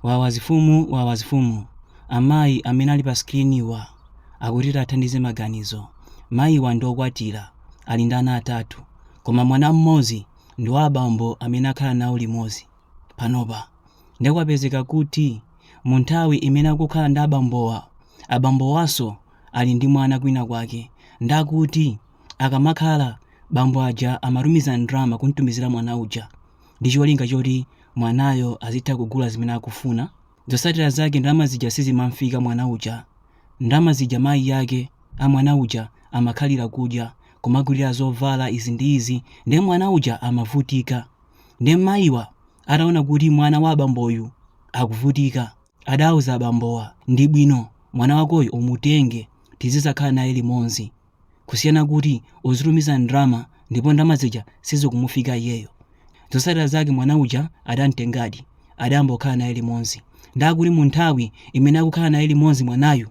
wawazifumu amayi amene ali pa skiriniwa akuti athandize maganizo. Mayiwa ndi okwatira ali ndi ana atatu, koma mwana mmodzi ndi wa abambo amene akhala nawo limodzi panopa. Ndikwapezeka kuti mu nthawi imene akukhala ndi abambowanso ali ndi mwana kwina kwake, ndakuti akamakhala bambo aja amatumiza ndalama kumtumizira mwana uja ndi cholinga choti mwanayo azitha kugula zimene akufuna. Zotsatira zake ndalama zija sizimamfika mwana uja. Ndalama zija mayi yake a mwana uja amakhalira kudya, kumagulira zovala izi ndi izi, ndi mwana uja amavutika. Ndi mayiwa ataona kuti mwana wa abamboyu akuvutika, adauza abambowa, ndi bwino mwana wakoyu umutenge tizizakhala naye limodzi, kusiyana kuti uzitumiza ndalama ndipo ndalama zija sizikumufika iyeyo. Zotsatira zake mwana uja adamtengadi, adayamba kukhala naye limodzi. Ndakuti mu nthawi imene akukhala naye limodzi mwanayu,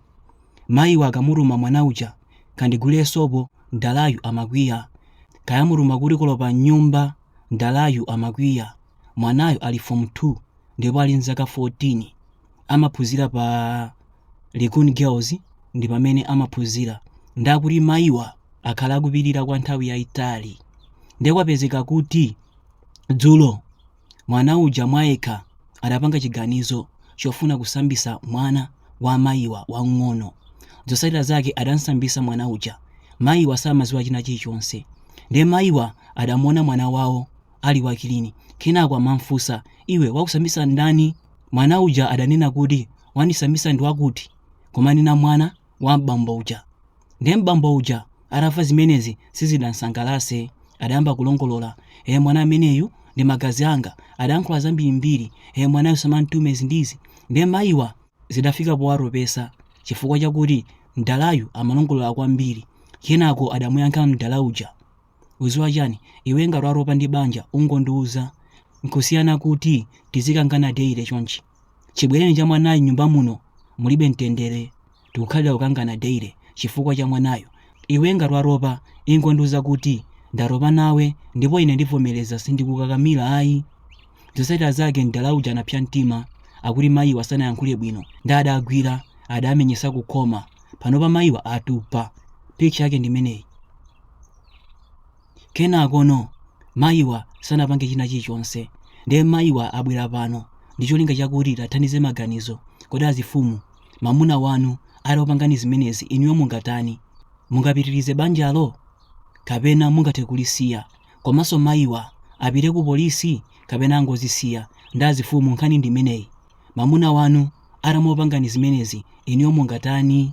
mayiwa akamutuma mwana uja kandigulire sopo, ndalayu amakwiya. Kayamutuma kuti kolopa nyumba, ndalayu amakwiya. Mwanayu ali form 2 ndipo ali nzaka 14, amaphunzira pa Likuni Girls ndi pamene amaphunzira. Ndakuti mayiwa akhala akupirira kwa nthawi yayitali. Ndikwapezeka kuti dzulo mwana uja mwayekha adapanga chiganizo chofuna kusambisa mwana wa mayiwa wang'ono. Zotsatira zake adansambisa mwana uja, mayiwa samaziwa china chilichonse. Ndi mayiwa adamuona mwana wawo ali wakilini, kenako amamfunsa, iwe wakusambisa ndani? Mwana uja adanena kuti wandisambisa ndi wakuti, koma nina mwana wa mbambo uja. Ndi mbambo uja atamva zimenezi sizidansangalase, adayamba kulongolola, mwana ameneyu ndi magazi anga, adankhula zambirimbiri, mwanayu samantume zindizi. Ndi mayiwa zidafika powaropesa chifukwa chakuti ndalayu amalongolola kwambiri. Kenako adamuyankha mdala uja, uziwa chani, iwe ngati waropa ndi banja ungondiuza, nkusiyana kuti tizikangana deire chonchi. Chibwereni cha mwanayu nyumba muno mulibe mtendere, tikukhalira kukangana deire chifukwa cha mwanayu. Iwe ngati waropa ingondiuza kuti ndaropa nawe ndipo ine ndivomereza sindikukakamira ayi. Zotsatira zake mdala uja anapsa mtima, akuti mayiwa sanayankhule bwino, ndi adagwira adamenyesa kukhoma. Panopa mayiwa atupa. Picture yake ndimeneyi. Kenakono mayiwa sanapange china chilichonse. Ndi mayiwa abwera pano ndi cholinga chakuti athandize maganizo. Kodi azifumu, mamuna wanu atapangani zimenezi, inuyo mungatani? Mungapitirize banjalo kapena mungathe kulisiya? Komanso mayiwa apite ku polisi kapena angozisiya? Ndi azifumu nkhani ndimeneyi, mamuna wanu atamupangani zimenezi, inuyo mungatani?